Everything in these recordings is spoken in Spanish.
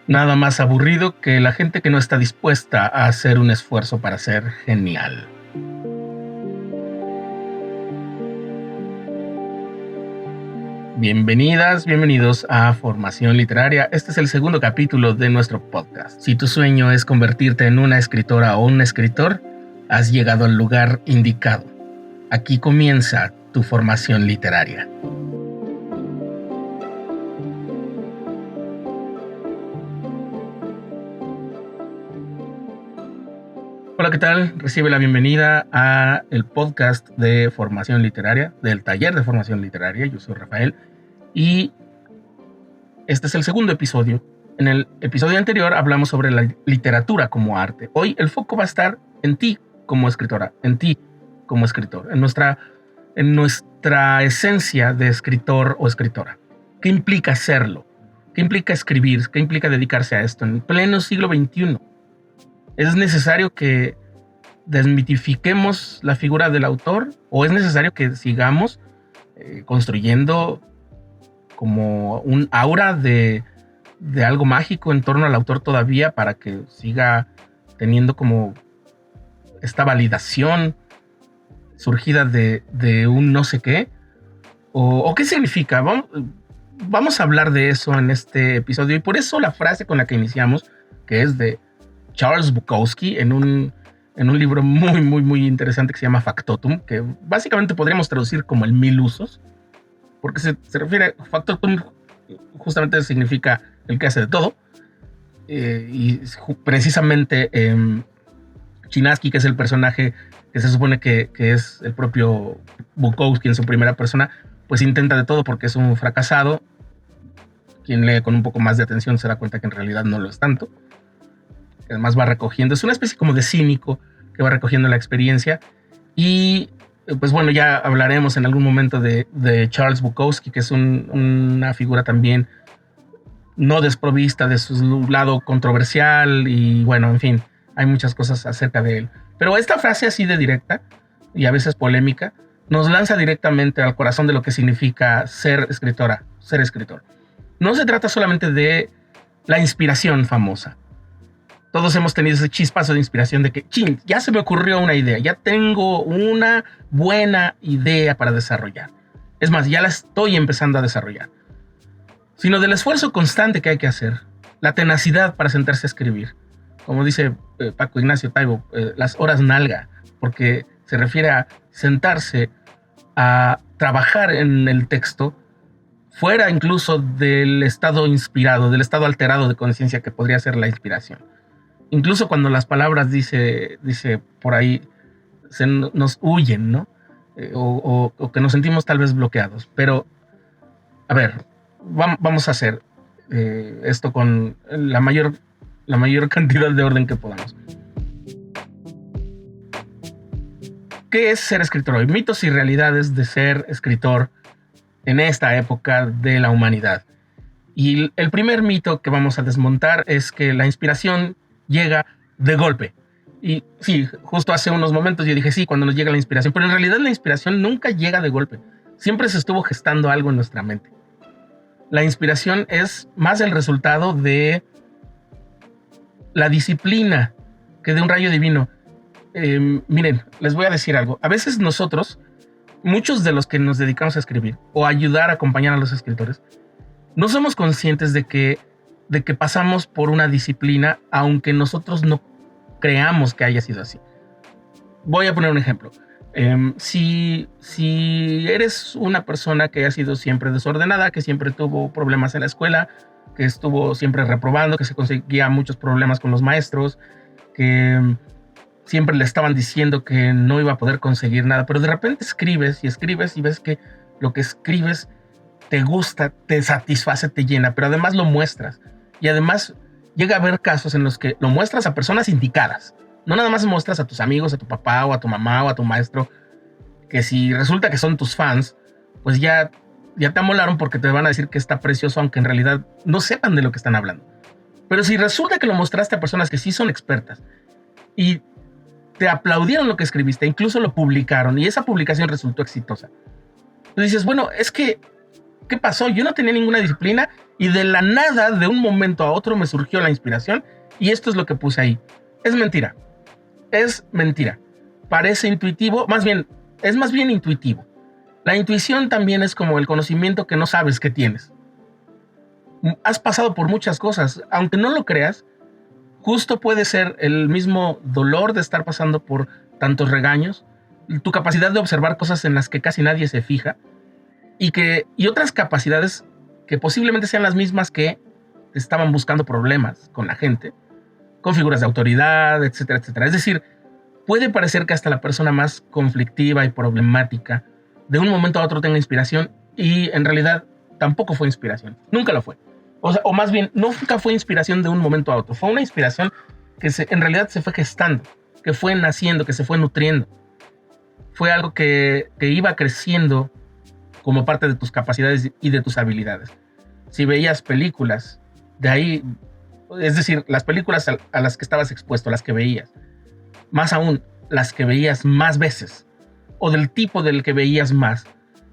Nada más aburrido que la gente que no está dispuesta a hacer un esfuerzo para ser genial. Bienvenidas, bienvenidos a Formación Literaria. Este es el segundo capítulo de nuestro podcast. Si tu sueño es convertirte en una escritora o un escritor, has llegado al lugar indicado. Aquí comienza tu formación literaria. Hola, ¿qué tal? Recibe la bienvenida a el podcast de formación literaria, del taller de formación literaria. Yo soy Rafael y este es el segundo episodio. En el episodio anterior hablamos sobre la literatura como arte. Hoy el foco va a estar en ti como escritora, en ti como escritor, en nuestra esencia de escritor o escritora. ¿Qué implica serlo? ¿Qué implica escribir? ¿Qué implica dedicarse a esto en pleno siglo XXI? ¿Es necesario que desmitifiquemos la figura del autor o es necesario que sigamos construyendo como un aura de algo mágico en torno al autor todavía para que siga teniendo como esta validación surgida de un no sé qué? ¿O qué significa? Vamos a hablar de eso en este episodio y por eso la frase con la que iniciamos, que es de Charles Bukowski en un libro muy interesante que se llama Factotum, que básicamente podríamos traducir como el mil usos, porque se refiere a Factotum, justamente significa el que hace de todo, y precisamente Chinaski, que es el personaje que se supone que es el propio Bukowski en su primera persona, pues intenta de todo porque es un fracasado. Quien lee con un poco más de atención se da cuenta que en realidad no lo es tanto. Además va recogiendo, es una especie como de cínico que va recogiendo la experiencia y pues bueno, ya hablaremos en algún momento de Charles Bukowski, que es una figura también no desprovista de su lado controversial y bueno, en fin, hay muchas cosas acerca de él. Pero esta frase así de directa y a veces polémica nos lanza directamente al corazón de lo que significa ser escritora, ser escritor. No se trata solamente de la inspiración famosa. Todos hemos tenido ese chispazo de inspiración de que, ya se me ocurrió una idea, ya tengo una buena idea para desarrollar. Es más, ya la estoy empezando a desarrollar. Sino del esfuerzo constante que hay que hacer, la tenacidad para sentarse a escribir. Como dice Paco Ignacio Taibo, las horas nalga, porque se refiere a sentarse a trabajar en el texto fuera incluso del estado inspirado, del estado alterado de conciencia que podría ser la inspiración. Incluso cuando las palabras, dice por ahí, nos huyen, ¿no? O que nos sentimos tal vez bloqueados. Pero, a ver, vamos a hacer esto con la mayor cantidad de orden que podamos. ¿Qué es ser escritor hoy? Mitos y realidades de ser escritor en esta época de la humanidad. Y el primer mito que vamos a desmontar es que la inspiración llega de golpe. Y sí, justo hace unos momentos yo dije sí, cuando nos llega la inspiración, pero en realidad la inspiración nunca llega de golpe. Siempre se estuvo gestando algo en nuestra mente. La inspiración es más el resultado de la disciplina que de un rayo divino. Miren, les voy a decir algo. A veces nosotros, muchos de los que nos dedicamos a escribir o a ayudar a acompañar a los escritores, no somos conscientes de que pasamos por una disciplina, aunque nosotros no creamos que haya sido así. Voy a poner un ejemplo. Si eres una persona que ha sido siempre desordenada, que siempre tuvo problemas en la escuela, que estuvo siempre reprobando, que se conseguía muchos problemas con los maestros, que siempre le estaban diciendo que no iba a poder conseguir nada, pero de repente escribes y ves que lo que escribes te gusta, te satisface, te llena, pero además lo muestras. Y además llega a haber casos en los que lo muestras a personas indicadas. No nada más muestras a tus amigos, a tu papá o a tu mamá o a tu maestro, que si resulta que son tus fans, pues ya te amolaron porque te van a decir que está precioso, aunque en realidad no sepan de lo que están hablando. Pero si resulta que lo mostraste a personas que sí son expertas y te aplaudieron lo que escribiste, incluso lo publicaron y esa publicación resultó exitosa, tú dices, bueno, es que ¿Qué pasó? Yo no tenía ninguna disciplina y de la nada, de un momento a otro, me surgió la inspiración y esto es lo que puse ahí. Es mentira. Es mentira. Parece intuitivo, es más bien intuitivo. La intuición también es como el conocimiento que no sabes que tienes. Has pasado por muchas cosas, aunque no lo creas, justo puede ser el mismo dolor de estar pasando por tantos regaños, tu capacidad de observar cosas en las que casi nadie se fija y otras capacidades que posiblemente sean las mismas que estaban buscando problemas con la gente, con figuras de autoridad, etcétera, etcétera. Es decir, puede parecer que hasta la persona más conflictiva y problemática de un momento a otro tenga inspiración y en realidad tampoco fue inspiración, nunca lo fue. O más bien, nunca fue inspiración de un momento a otro, fue una inspiración que en realidad se fue gestando, que fue naciendo, que se fue nutriendo. Fue algo que iba creciendo como parte de tus capacidades y de tus habilidades. Si veías películas, de ahí, es decir, las películas a las que estabas expuesto, las que veías, más aún, las que veías más veces, o del tipo del que veías más,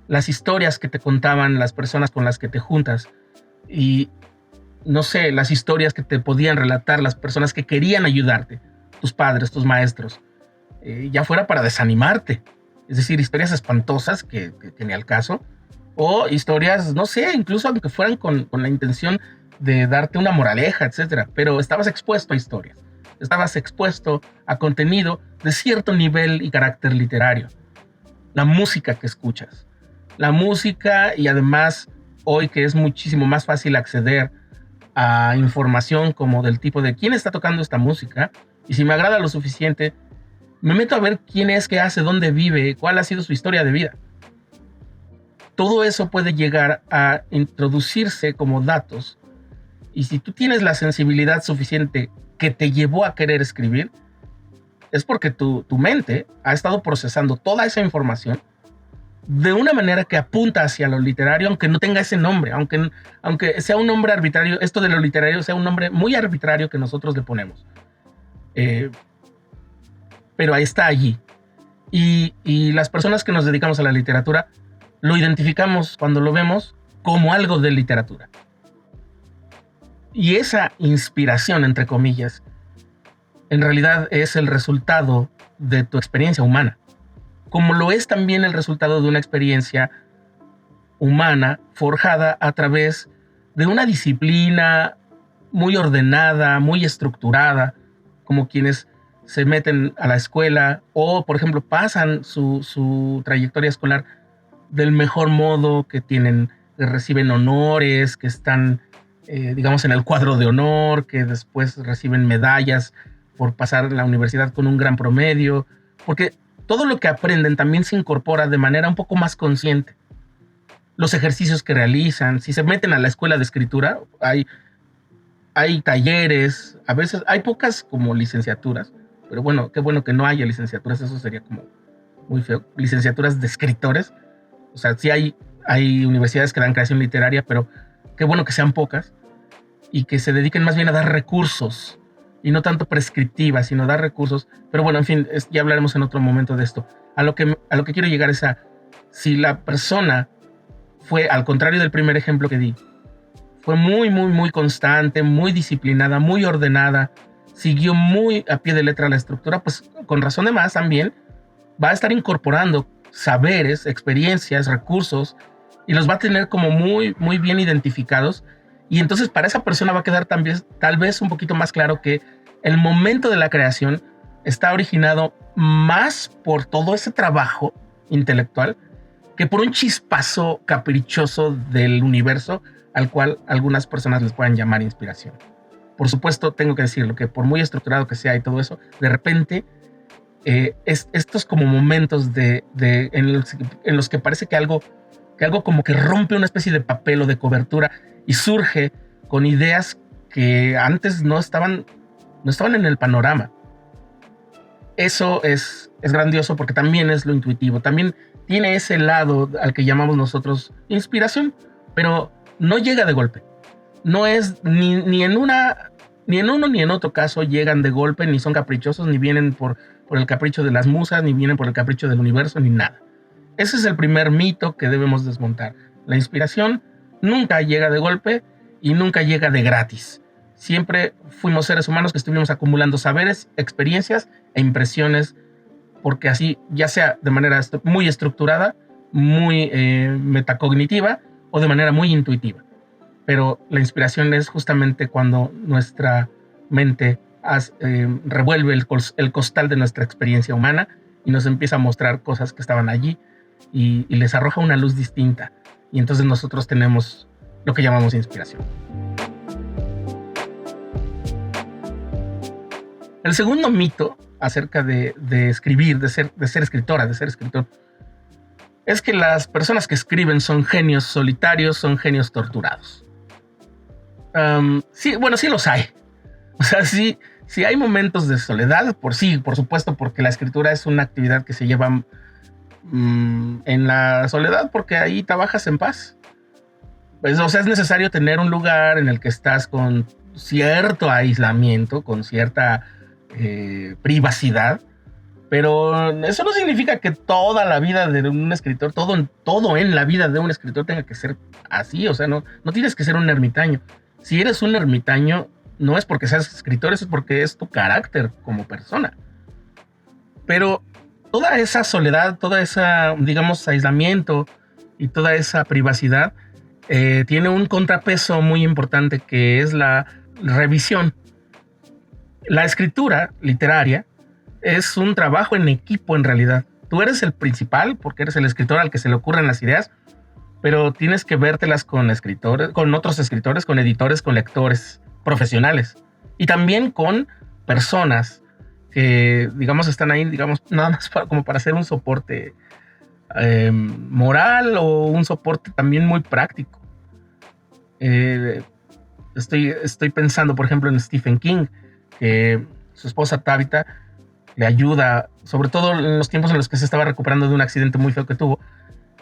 las historias que te contaban las personas con las que te juntas, y no sé, las historias que te podían relatar las personas que querían ayudarte, tus padres, tus maestros, ya fuera para desanimarte, es decir, historias espantosas que ni al caso, o historias, no sé, incluso aunque fueran con la intención de darte una moraleja, etcétera, pero estabas expuesto a historias, estabas expuesto a contenido de cierto nivel y carácter literario. La música que escuchas, la música y además hoy que es muchísimo más fácil acceder a información como del tipo de quién está tocando esta música y si me agrada lo suficiente, me meto a ver quién es, qué hace, dónde vive, cuál ha sido su historia de vida. Todo eso puede llegar a introducirse como datos y si tú tienes la sensibilidad suficiente que te llevó a querer escribir, es porque tu mente ha estado procesando toda esa información de una manera que apunta hacia lo literario, aunque no tenga ese nombre, aunque sea un nombre arbitrario, esto de lo literario sea un nombre muy arbitrario que nosotros le ponemos. Pero ahí está allí. Y las personas que nos dedicamos a la literatura lo identificamos cuando lo vemos como algo de literatura. Y esa inspiración, entre comillas, en realidad es el resultado de tu experiencia humana, como lo es también el resultado de una experiencia humana forjada a través de una disciplina muy ordenada, muy estructurada, como quienes se meten a la escuela o, por ejemplo, pasan su trayectoria escolar del mejor modo, que reciben honores, que están, digamos, en el cuadro de honor, que después reciben medallas por pasar la universidad con un gran promedio, porque todo lo que aprenden también se incorpora de manera un poco más consciente. Los ejercicios que realizan, si se meten a la escuela de escritura, hay talleres, a veces hay pocas como licenciaturas, pero bueno, qué bueno que no haya licenciaturas, eso sería como muy feo, licenciaturas de escritores, o sea, sí hay universidades que dan creación literaria, pero qué bueno que sean pocas y que se dediquen más bien a dar recursos y no tanto prescriptivas, sino dar recursos. Pero bueno, en fin, ya hablaremos en otro momento de esto. A lo que quiero llegar es a, si la persona fue, al contrario del primer ejemplo que di, fue muy, muy, muy constante, muy disciplinada, muy ordenada, siguió muy a pie de letra la estructura, pues con razón de más también va a estar incorporando saberes, experiencias, recursos, y los va a tener como muy, muy bien identificados. Y entonces para esa persona va a quedar también, tal vez un poquito más claro que el momento de la creación está originado más por todo ese trabajo intelectual que por un chispazo caprichoso del universo al cual algunas personas les puedan llamar inspiración. Por supuesto, tengo que decirlo, que por muy estructurado que sea y todo eso, de repente estos como momentos en los que parece que algo como que rompe una especie de papel o de cobertura y surge con ideas que antes no estaban en el panorama. Eso es grandioso porque también es lo intuitivo, también tiene ese lado al que llamamos nosotros inspiración, pero no llega de golpe. No es ni en uno ni en otro caso llegan de golpe, ni son caprichosos, ni vienen por el capricho de las musas, ni vienen por el capricho del universo, ni nada. Ese es el primer mito que debemos desmontar. La inspiración nunca llega de golpe y nunca llega de gratis. Siempre fuimos seres humanos que estuvimos acumulando saberes, experiencias e impresiones, porque así, ya sea de manera muy estructurada, muy metacognitiva o de manera muy intuitiva. Pero la inspiración es justamente cuando nuestra mente revuelve el costal de nuestra experiencia humana y nos empieza a mostrar cosas que estaban allí y les arroja una luz distinta. Y entonces nosotros tenemos lo que llamamos inspiración. El segundo mito acerca de escribir, de ser escritora, de ser escritor, es que las personas que escriben son genios solitarios, son genios torturados. Sí, bueno, sí los hay. O sea, sí hay momentos de soledad, por supuesto, porque la escritura es una actividad que se lleva en la soledad, porque ahí trabajas en paz. Pues, o sea, es necesario tener un lugar en el que estás con cierto aislamiento, con cierta privacidad, pero eso no significa que toda la vida de un escritor, todo en la vida de un escritor tenga que ser así. O sea, no tienes que ser un ermitaño. Si eres un ermitaño, no es porque seas escritor, es porque es tu carácter como persona. Pero toda esa soledad, toda esa, digamos, aislamiento y toda esa privacidad tiene un contrapeso muy importante, que es la revisión. La escritura literaria es un trabajo en equipo en realidad. Tú eres el principal porque eres el escritor al que se le ocurren las ideas, pero tienes que vértelas con escritores, con otros escritores, con editores, con lectores profesionales y también con personas que, digamos, están ahí, digamos, nada más como para hacer un soporte moral o un soporte también muy práctico. Estoy pensando, por ejemplo, en Stephen King, que su esposa Tabitha le ayuda, sobre todo en los tiempos en los que se estaba recuperando de un accidente muy feo que tuvo,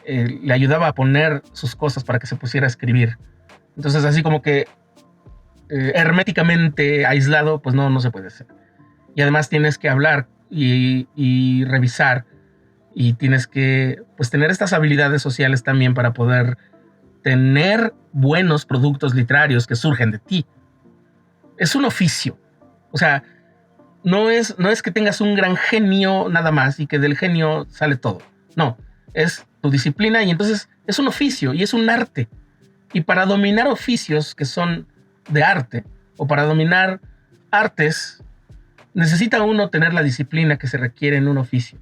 le ayudaba a poner sus cosas para que se pusiera a escribir. Entonces, así como que herméticamente aislado, pues no se puede hacer. Y además tienes que hablar y revisar, y tienes que, pues, tener estas habilidades sociales también para poder tener buenos productos literarios que surgen de ti. Es un oficio. O sea, no es que tengas un gran genio nada más y que del genio sale todo. No, es tu disciplina, y entonces es un oficio y es un arte. Y para dominar oficios que son de arte, o para dominar artes, necesita uno tener la disciplina que se requiere en un oficio.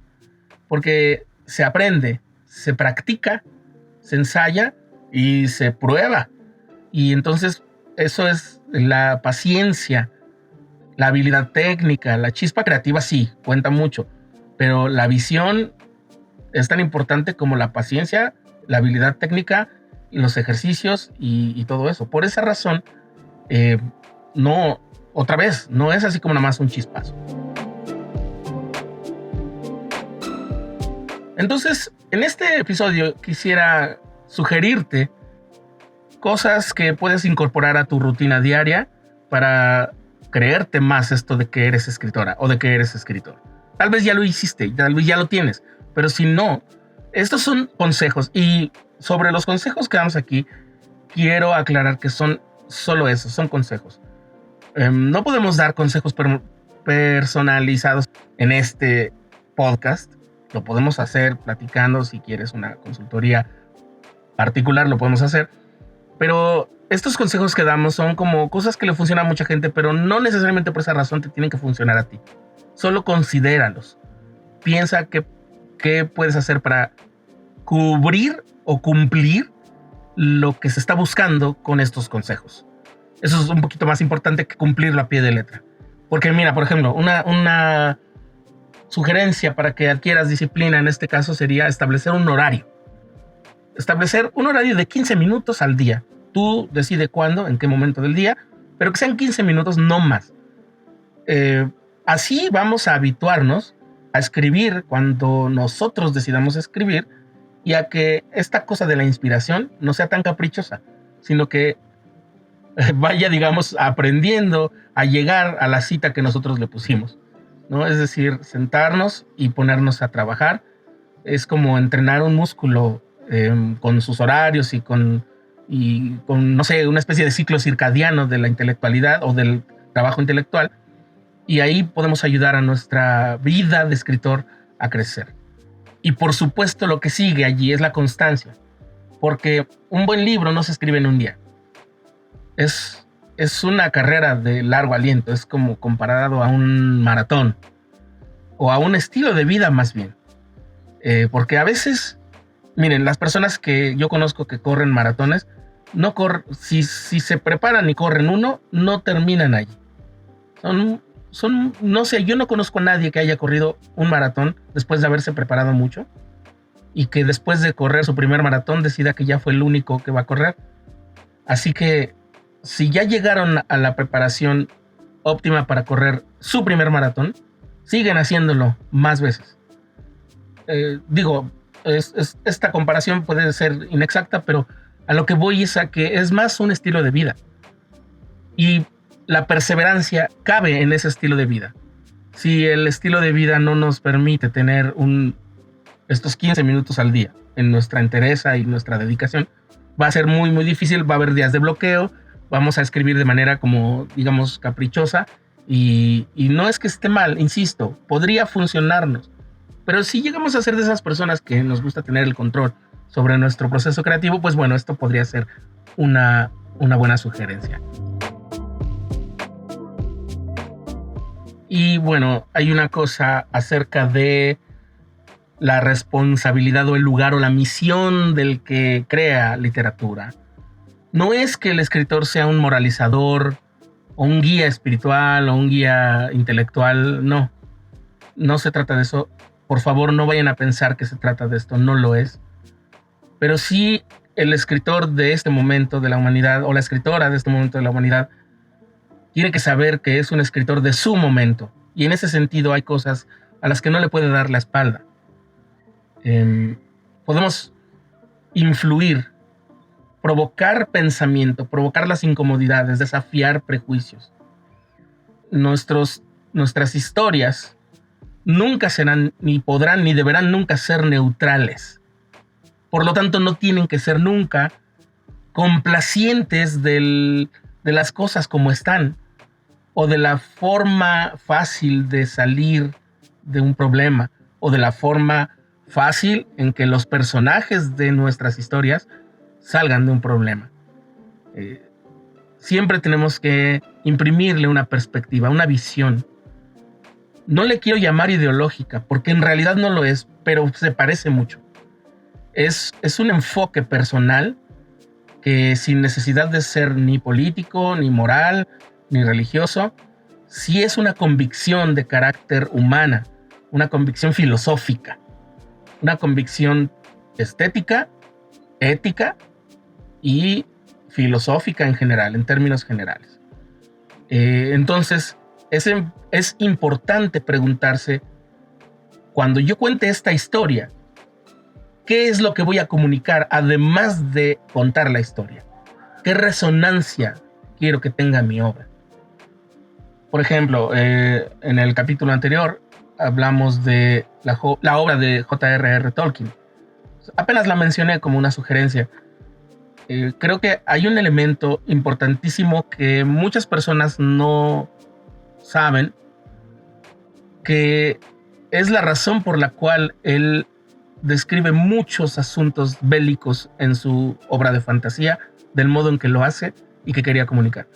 Porque se aprende, se practica, se ensaya y se prueba. Y entonces eso es la paciencia, la habilidad técnica, la chispa creativa, sí, cuenta mucho. Pero la visión es tan importante como la paciencia, la habilidad técnica, los ejercicios y todo eso. Por esa razón, no es así como nada más un chispazo. Entonces, en este episodio quisiera sugerirte cosas que puedes incorporar a tu rutina diaria para creerte más esto de que eres escritora o de que eres escritor. Tal vez ya lo hiciste, tal vez ya lo tienes, pero si no, estos son consejos, y sobre los consejos que damos aquí, quiero aclarar que son solo esos, son consejos. No podemos dar consejos personalizados en este podcast. Lo podemos hacer platicando. Si quieres una consultoría particular, lo podemos hacer. Pero estos consejos que damos son como cosas que le funcionan a mucha gente, pero no necesariamente por esa razón te tienen que funcionar a ti. Solo considéralos. Piensa qué puedes hacer para cubrir o cumplir lo que se está buscando con estos consejos. Eso es un poquito más importante que cumplirlo a pie de letra. Porque mira, por ejemplo, una sugerencia para que adquieras disciplina en este caso sería establecer un horario. Establecer un horario de 15 minutos al día. Tú decide cuándo, en qué momento del día, pero que sean 15 minutos, no más. Así vamos a habituarnos a escribir cuando nosotros decidamos escribir, y a que esta cosa de la inspiración no sea tan caprichosa, sino que vaya, digamos, aprendiendo a llegar a la cita que nosotros le pusimos, ¿no? Es decir, sentarnos y ponernos a trabajar. Es como entrenar un músculo con sus horarios y y con, no sé, una especie de ciclo circadiano de la intelectualidad o del trabajo intelectual, y ahí podemos ayudar a nuestra vida de escritor a crecer. Y por supuesto lo que sigue allí es la constancia, porque un buen libro no se escribe en un día. Es una carrera de largo aliento, es como comparado a un maratón o a un estilo de vida más bien. Porque a veces, miren, las personas que yo conozco que corren maratones, no si se preparan y corren uno, no terminan allí. No sé, yo no conozco a nadie que haya corrido un maratón después de haberse preparado mucho y que después de correr su primer maratón decida que ya fue el único que va a correr. Así que si ya llegaron a la preparación óptima para correr su primer maratón, siguen haciéndolo más veces. Esta comparación puede ser inexacta, pero a lo que voy es a que es más un estilo de vida. Y la perseverancia cabe en ese estilo de vida. Si el estilo de vida no nos permite tener estos 15 minutos al día en nuestra entereza y nuestra dedicación, va a ser muy, muy difícil. Va a haber días de bloqueo, vamos a escribir de manera como, digamos, caprichosa, y no es que esté mal, insisto, podría funcionarnos. Pero si llegamos a ser de esas personas que nos gusta tener el control sobre nuestro proceso creativo, pues bueno, esto podría ser una buena sugerencia. Y bueno, hay una cosa acerca de la responsabilidad o el lugar o la misión del que crea literatura. No es que el escritor sea un moralizador o un guía espiritual o un guía intelectual, no. No se trata de eso. Por favor, no vayan a pensar que se trata de esto, no lo es. Pero sí, el escritor de este momento de la humanidad o la escritora de este momento de la humanidad tiene que saber que es un escritor de su momento. Y en ese sentido hay cosas a las que no le puede dar la espalda. Podemos influir, provocar pensamiento, provocar las incomodidades, desafiar prejuicios. Nuestras historias nunca serán, ni podrán, ni deberán nunca ser neutrales. Por lo tanto, no tienen que ser nunca complacientes de las cosas como están, o de la forma fácil de salir de un problema, o de la forma fácil en que los personajes de nuestras historias salgan de un problema. Siempre tenemos que imprimirle una perspectiva, una visión. No le quiero llamar ideológica, porque en realidad no lo es, pero se parece mucho. Es un enfoque personal que, sin necesidad de ser ni político, ni moral, ni religioso, sí es una convicción de carácter humana, una convicción filosófica, una convicción estética, ética y filosófica en general, en términos generales. Entonces, es importante preguntarse, cuando yo cuente esta historia, ¿qué es lo que voy a comunicar además de contar la historia? ¿Qué resonancia quiero que tenga mi obra? Por ejemplo, en el capítulo anterior hablamos de la obra de J.R.R. Tolkien. Apenas la mencioné como una sugerencia. Creo que hay un elemento importantísimo que muchas personas no saben, que es la razón por la cual él describe muchos asuntos bélicos en su obra de fantasía, del modo en que lo hace y que quería comunicar.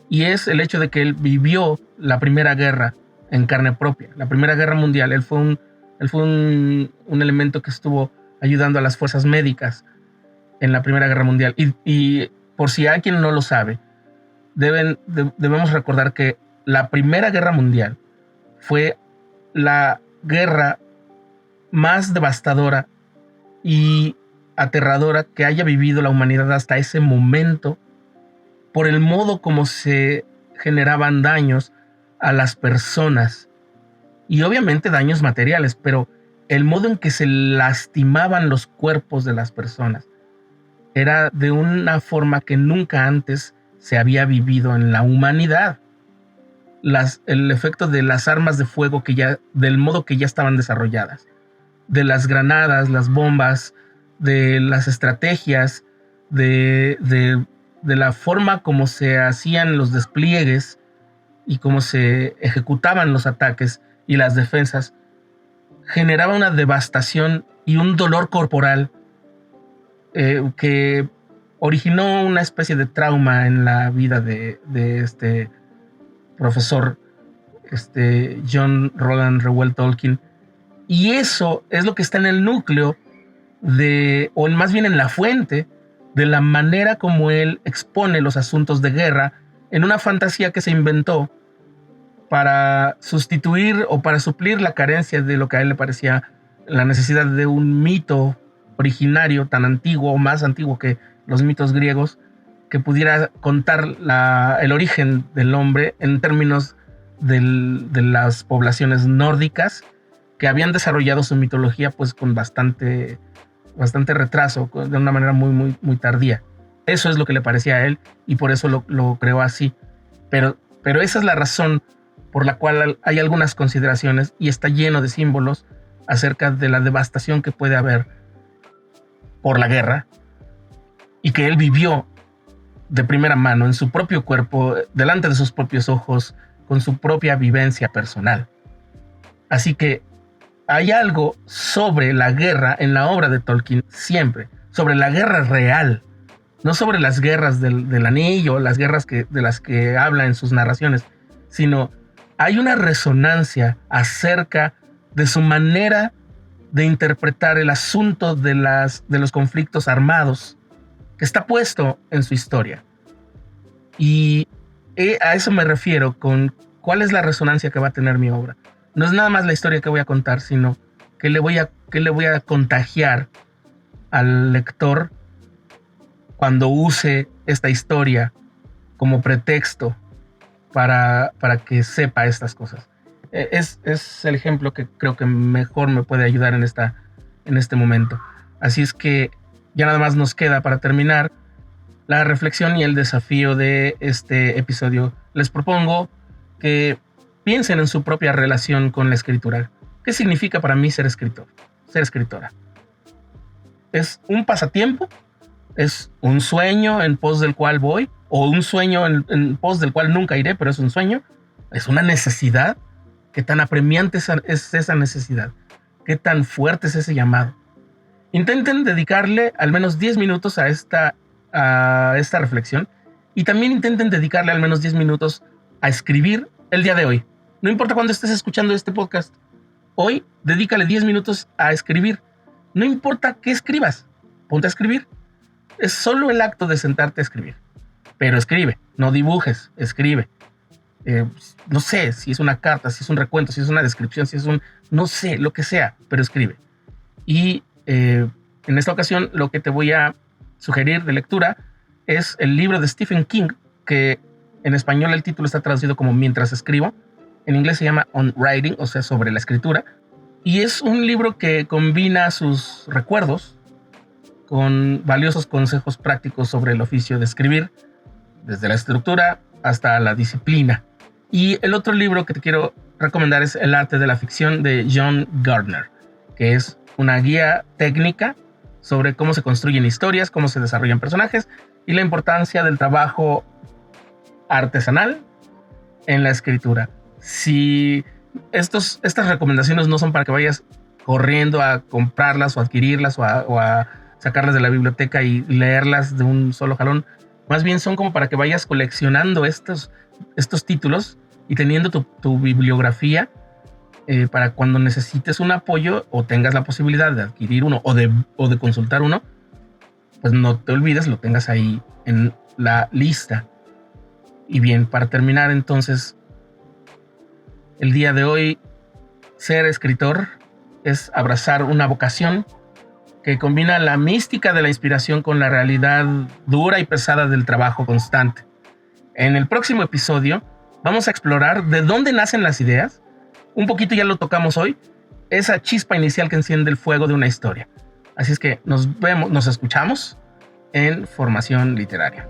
Y es el hecho de que él vivió la Primera Guerra en carne propia, la Primera Guerra Mundial. Él fue un elemento que estuvo ayudando a las fuerzas médicas en la Primera Guerra Mundial. Y por si alguien no lo sabe, debemos recordar que la Primera Guerra Mundial fue la guerra más devastadora y aterradora que haya vivido la humanidad hasta ese momento, por el modo como se generaban daños a las personas, y obviamente daños materiales, pero el modo en que se lastimaban los cuerpos de las personas era de una forma que nunca antes se había vivido en la humanidad. El efecto de las armas de fuego del modo que ya estaban desarrolladas, de las granadas, las bombas, de las estrategias, de la forma como se hacían los despliegues y cómo se ejecutaban los ataques y las defensas, generaba una devastación y un dolor corporal que originó una especie de trauma en la vida de este profesor, John Roland Reuel Tolkien. Y eso es lo que está en el núcleo o más bien en la fuente de la manera como él expone los asuntos de guerra en una fantasía que se inventó para sustituir o para suplir la carencia de lo que a él le parecía la necesidad de un mito originario tan antiguo o más antiguo que los mitos griegos, que pudiera contar el origen del hombre en términos de las poblaciones nórdicas que habían desarrollado su mitología pues con bastante retraso, de una manera muy, muy, muy tardía. Eso es lo que le parecía a él y por eso lo creó así. Pero esa es la razón por la cual hay algunas consideraciones y está lleno de símbolos acerca de la devastación que puede haber por la guerra y que él vivió de primera mano en su propio cuerpo, delante de sus propios ojos, con su propia vivencia personal. Así que hay algo sobre la guerra en la obra de Tolkien siempre, sobre la guerra real, no sobre las guerras del anillo, las guerras de las que habla en sus narraciones, sino hay una resonancia acerca de su manera de interpretar el asunto de los conflictos armados que está puesto en su historia. Y a eso me refiero con cuál es la resonancia que va a tener mi obra. No es nada más la historia que voy a contar, sino que le voy a contagiar al lector cuando use esta historia como pretexto para que sepa estas cosas. Es el ejemplo que creo que mejor me puede ayudar en este momento. Así es que ya nada más nos queda para terminar la reflexión y el desafío de este episodio. Les propongo que piensen en su propia relación con la escritura. ¿Qué significa para mí ser escritor? Ser escritora. ¿Es un pasatiempo? ¿Es un sueño en pos del cual voy? ¿O un sueño en pos del cual nunca iré, pero es un sueño? ¿Es una necesidad? ¿Qué tan apremiante es esa necesidad? ¿Qué tan fuerte es ese llamado? Intenten dedicarle al menos 10 minutos a esta reflexión y también intenten dedicarle al menos 10 minutos a escribir el día de hoy. No importa cuándo estés escuchando este podcast, hoy dedícale 10 minutos a escribir. No importa qué escribas, ponte a escribir. Es solo el acto de sentarte a escribir. Pero escribe, no dibujes, escribe. No sé si es una carta, si es un recuento, si es una descripción, si es no sé, lo que sea, pero escribe. Y en esta ocasión lo que te voy a sugerir de lectura es el libro de Stephen King, que en español el título está traducido como Mientras escribo. En inglés se llama On Writing, o sea, sobre la escritura. Y es un libro que combina sus recuerdos con valiosos consejos prácticos sobre el oficio de escribir, desde la estructura hasta la disciplina. Y el otro libro que te quiero recomendar es El arte de la ficción de John Gardner, que es una guía técnica sobre cómo se construyen historias, cómo se desarrollan personajes y la importancia del trabajo artesanal en la escritura. Si estas recomendaciones no son para que vayas corriendo a comprarlas o adquirirlas o a sacarlas de la biblioteca y leerlas de un solo jalón, más bien son como para que vayas coleccionando estos títulos y teniendo tu bibliografía para cuando necesites un apoyo o tengas la posibilidad de adquirir uno o de consultar uno, pues no te olvides, lo tengas ahí en la lista. Y bien, para terminar entonces, el día de hoy, ser escritor es abrazar una vocación que combina la mística de la inspiración con la realidad dura y pesada del trabajo constante. En el próximo episodio vamos a explorar de dónde nacen las ideas. Un poquito ya lo tocamos hoy, esa chispa inicial que enciende el fuego de una historia. Así es que nos escuchamos en Formación Literaria.